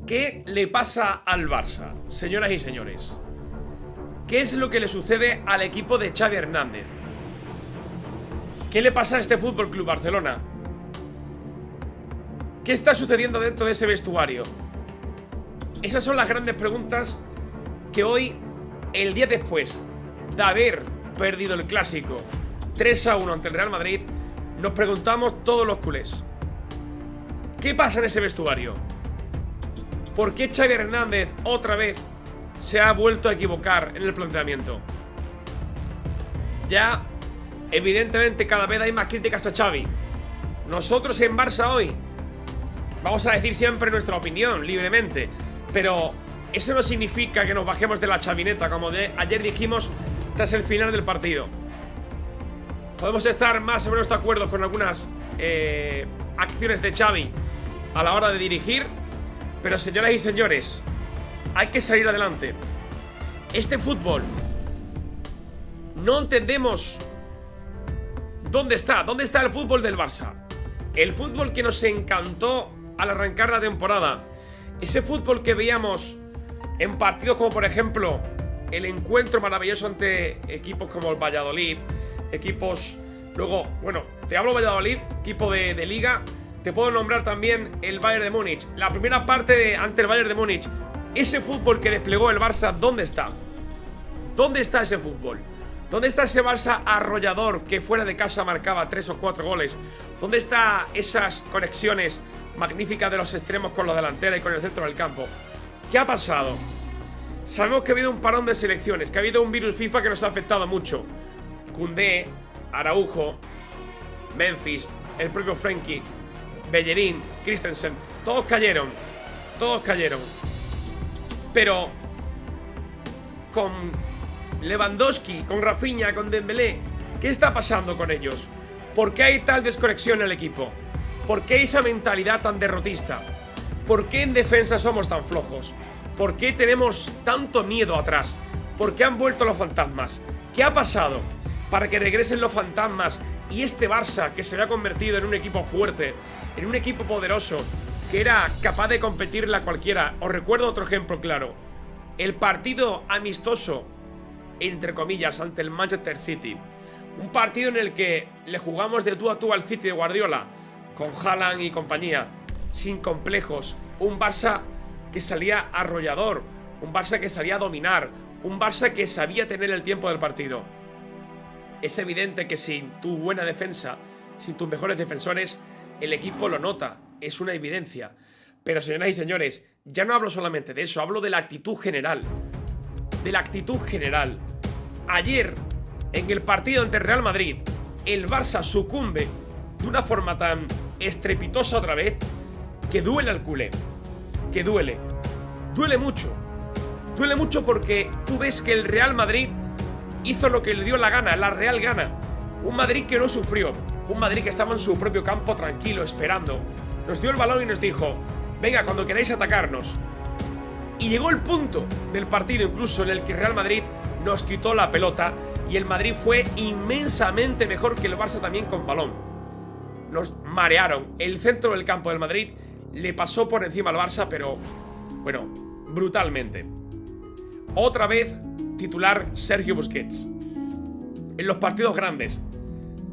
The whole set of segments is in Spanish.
¿Qué le pasa al Barça, señoras y señores? ¿Qué es lo que le sucede al equipo de Xavi Hernández? ¿Qué le pasa a este Fútbol Club Barcelona? ¿Qué está sucediendo dentro de ese vestuario? Esas son las grandes preguntas que hoy, el día después de haber perdido el clásico 3-1 ante el Real Madrid, nos preguntamos todos los culés. ¿Qué pasa en ese vestuario? ¿Por qué Xavi Hernández otra vez se ha vuelto a equivocar en el planteamiento? Ya, evidentemente, cada vez hay más críticas a Xavi. Nosotros en Barça hoy vamos a decir siempre nuestra opinión, libremente, pero eso no significa que nos bajemos de la chavineta, como ayer dijimos tras el final del partido. Podemos estar más o menos de acuerdo con algunas acciones de Xavi a la hora de dirigir, pero señoras y señores, hay que salir adelante. Este fútbol, no entendemos dónde está el fútbol del Barça. El fútbol que nos encantó al arrancar la temporada. Ese fútbol que veíamos en partidos como por ejemplo el encuentro maravilloso ante equipos como el Valladolid, equipos, luego, bueno, te hablo Valladolid, equipo de Liga. Te puedo nombrar también el Bayern de Múnich. La primera parte ante el Bayern de Múnich. Ese fútbol que desplegó el Barça, ¿dónde está? ¿Dónde está ese fútbol? ¿Dónde está ese Barça arrollador que fuera de casa marcaba 3 o 4 goles? ¿Dónde están esas conexiones magníficas de los extremos con la delantera y con el centro del campo? ¿Qué ha pasado? Sabemos que ha habido un parón de selecciones, que ha habido un virus FIFA que nos ha afectado mucho. Koundé, Araujo, Memphis, el propio Frenkie, Bellerín, Christensen, todos cayeron. Pero con Lewandowski, con Rafinha, con Dembélé, ¿qué está pasando con ellos? ¿Por qué hay tal desconexión en el equipo? ¿Por qué hay esa mentalidad tan derrotista? ¿Por qué en defensa somos tan flojos? ¿Por qué tenemos tanto miedo atrás? ¿Por qué han vuelto los fantasmas? ¿Qué ha pasado para que regresen los fantasmas y este Barça que se había convertido en un equipo fuerte, en un equipo poderoso, que era capaz de competirle a cualquiera? Os recuerdo otro ejemplo claro. El partido amistoso, entre comillas, ante el Manchester City. Un partido en el que le jugamos de tú a tú al City de Guardiola, con Haaland y compañía, sin complejos. Un Barça que salía arrollador, un Barça que salía a dominar, un Barça que sabía tener el tiempo del partido. Es evidente que sin tu buena defensa, sin tus mejores defensores, el equipo lo nota, es una evidencia. Pero señoras y señores, ya no hablo solamente de eso, hablo de la actitud general. De la actitud general. Ayer, en el partido ante el Real Madrid, el Barça sucumbe de una forma tan estrepitosa otra vez, que duele al culé. Que duele. Duele mucho. Duele mucho porque tú ves que el Real Madrid hizo lo que le dio la gana, la real gana. Un Madrid que no sufrió. Un Madrid que estaba en su propio campo tranquilo, esperando. Nos dio el balón y nos dijo: venga, cuando queráis atacarnos. Y llegó el punto del partido incluso en el que Real Madrid nos quitó la pelota y el Madrid fue inmensamente mejor que el Barça también con balón. Nos marearon. El centro del campo del Madrid le pasó por encima al Barça, pero bueno, brutalmente. Otra vez titular Sergio Busquets. En los partidos grandes,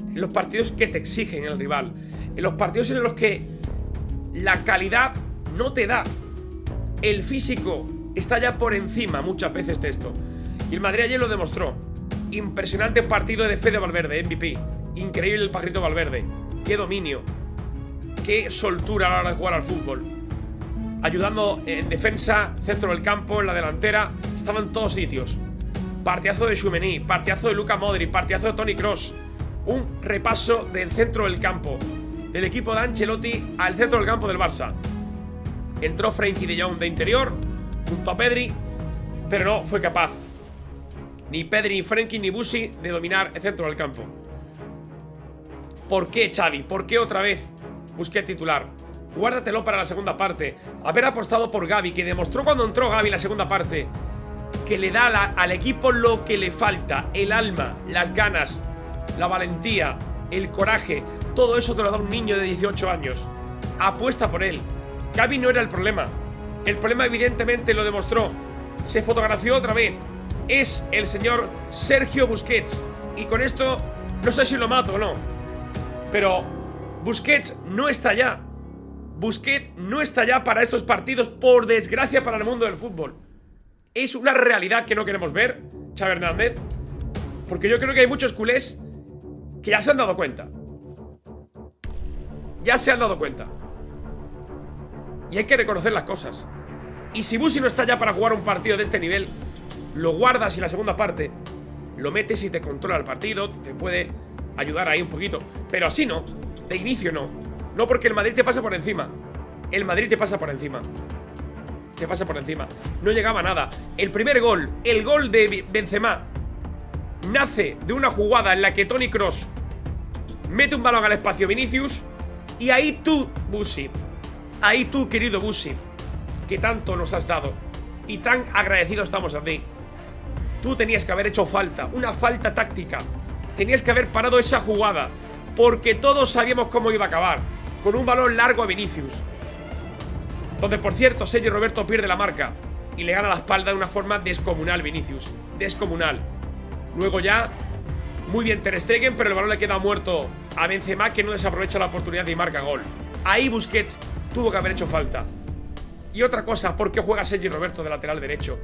en los partidos que te exigen el rival, en los partidos en los que la calidad no te da, el físico está ya por encima muchas veces de esto. Y el Madrid ayer lo demostró. Impresionante partido de Fede Valverde, MVP. Increíble el pajarito Valverde. Qué dominio, qué soltura a la hora de jugar al fútbol. Ayudando en defensa, centro del campo, en la delantera. Estaba en todos sitios. Partidazo de Tchouaméni, partidazo de Luka Modric, partidazo de Toni Kroos. Un repaso del centro del campo, del equipo de Ancelotti al centro del campo del Barça. Entró Frenkie de Jong de interior, junto a Pedri, pero no fue capaz ni Pedri, ni Frenkie, ni Busi de dominar el centro del campo. ¿Por qué Xavi? ¿Por qué otra vez Busquets titular? Guárdatelo para la segunda parte. Haber apostado por Gavi, que demostró cuando entró Gavi en la segunda parte que le da al equipo lo que le falta: el alma, las ganas, la valentía, el coraje. Todo eso te lo da un niño de 18 años. Apuesta por él. Gavi no era el problema. El problema evidentemente lo demostró. Se fotografió otra vez. Es el señor Sergio Busquets. Y con esto no sé si lo mato o no, pero Busquets no está ya. Busquets no está ya para estos partidos, por desgracia para el mundo del fútbol. Es una realidad que no queremos ver, Xavi Hernández, porque yo creo que hay muchos culés que ya se han dado cuenta. Ya se han dado cuenta. Y hay que reconocer las cosas. Y si Busi no está ya para jugar un partido de este nivel, lo guardas y la segunda parte lo metes y te controla el partido, te puede ayudar ahí un poquito. Pero así no, de inicio no. No, porque el Madrid te pasa por encima. El Madrid te pasa por encima. Te pasa por encima. No llegaba a nada. El primer gol, el gol de Benzema, nace de una jugada en la que Toni Kroos mete un balón al espacio Vinicius. Y ahí tú, Busi, ahí tú, querido Busi, que tanto nos has dado y tan agradecidos estamos a ti, tú tenías que haber hecho falta, una falta táctica. Tenías que haber parado esa jugada, porque todos sabíamos cómo iba a acabar, con un balón largo a Vinicius, donde por cierto Sergi Roberto pierde la marca y le gana la espalda de una forma descomunal Vinicius. Descomunal. Luego ya, muy bien Ter Stegen, pero el balón le queda muerto a Benzema, que no desaprovecha la oportunidad y marca gol. Ahí Busquets tuvo que haber hecho falta. Y otra cosa, ¿por qué juega Sergi Roberto de lateral derecho?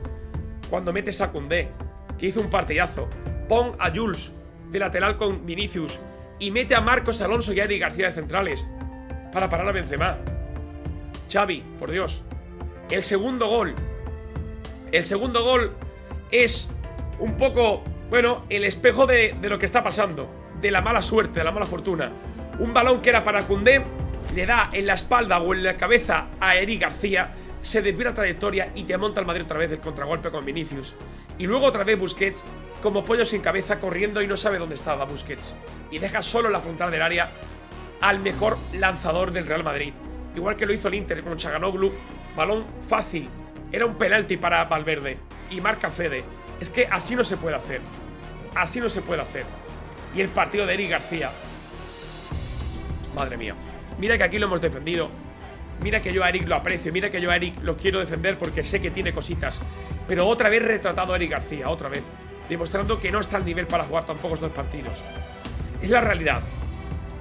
Cuando metes a Koundé, que hizo un partidazo, pon a Jules de lateral con Vinicius y mete a Marcos Alonso y a Eric García de centrales para parar a Benzema. Xavi, por Dios. El segundo gol es un poco, bueno, el espejo de lo que está pasando, de la mala suerte, de la mala fortuna. Un balón que era para Koundé, le da en la espalda o en la cabeza a Eric García, se desvía la trayectoria y te monta el Madrid otra vez el contragolpe con Vinicius. Y luego otra vez Busquets, como pollo sin cabeza, corriendo y no sabe dónde estaba Busquets. Y deja solo en la frontal del área al mejor lanzador del Real Madrid. Igual que lo hizo el Inter con Çalhanoğlu. Balón fácil. Era un penalti para Valverde. Y marca Fede. Es que así no se puede hacer. Así no se puede hacer. Y el partido de Eric García. Madre mía. Mira que aquí lo hemos defendido. Mira que yo a Eric lo aprecio. Mira que yo a Eric lo quiero defender porque sé que tiene cositas. Pero otra vez retratado a Eric García. Otra vez. Demostrando que no está al nivel para jugar tampoco estos partidos. Es la realidad.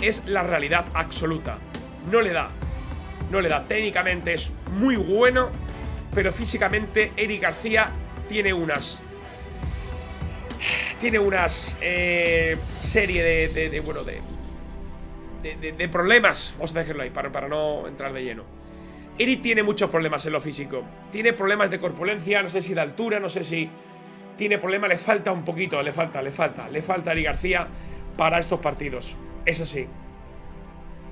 Es la realidad absoluta. No le da. No le da. Técnicamente es muy bueno, pero físicamente Eric García tiene unas serie de problemas. Vamos a dejarlo ahí para no entrar de lleno. Eric tiene muchos problemas en lo físico. Tiene problemas de corpulencia, no sé si de altura, no sé si tiene problemas, le falta un poquito, le falta a Eric García para estos partidos. Es así.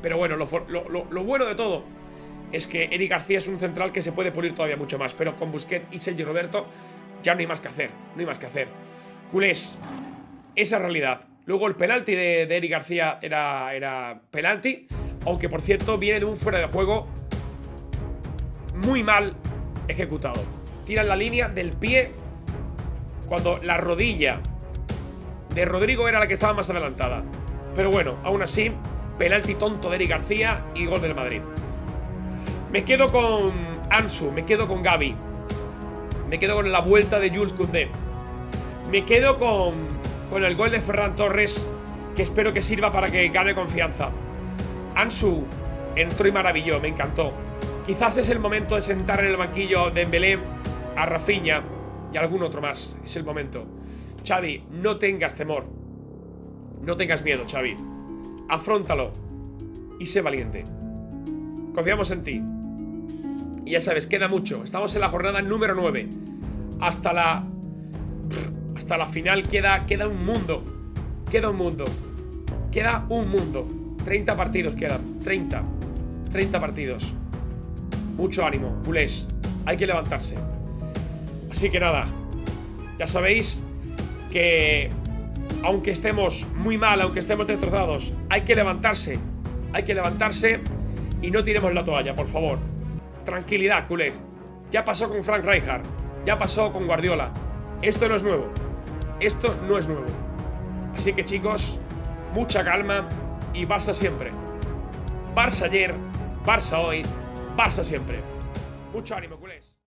Pero bueno, lo bueno de todo es que Eric García es un central que se puede pulir todavía mucho más. Pero con Busquets y Sergi Roberto ya no hay más que hacer. No hay más que hacer. Culés, esa realidad. Luego el penalti de Eric García era penalti. Aunque por cierto viene de un fuera de juego muy mal ejecutado. Tiran la línea del pie cuando la rodilla de Rodrigo era la que estaba más adelantada. Pero bueno, aún así, penalti tonto de Eric García y gol del Madrid. Me quedo con Ansu, me quedo con Gavi, me quedo con la vuelta de Jules Koundé, me quedo con el gol de Ferran Torres, que espero que sirva para que gane confianza. Ansu entró y maravilló, me encantó. Quizás es el momento de sentar en el banquillo de Dembélé, a Rafinha y algún otro más. Es el momento. Xavi, no tengas temor. No tengas miedo, Xavi. Afróntalo y sé valiente. Confiamos en ti. Y ya sabes, queda mucho. Estamos en la jornada número 9. Hasta la final queda un mundo. Queda un mundo. 30 partidos quedan. 30 partidos. Mucho ánimo, culés. Hay que levantarse. Así que nada, ya sabéis que aunque estemos muy mal, aunque estemos destrozados, hay que levantarse. Hay que levantarse y no tiremos la toalla, por favor. Tranquilidad, culés. Ya pasó con Frank Rijkaard, ya pasó con Guardiola. Esto no es nuevo. Esto no es nuevo. Así que chicos, mucha calma y Barça siempre. Barça ayer, Barça hoy, Barça siempre. Mucho ánimo, culés.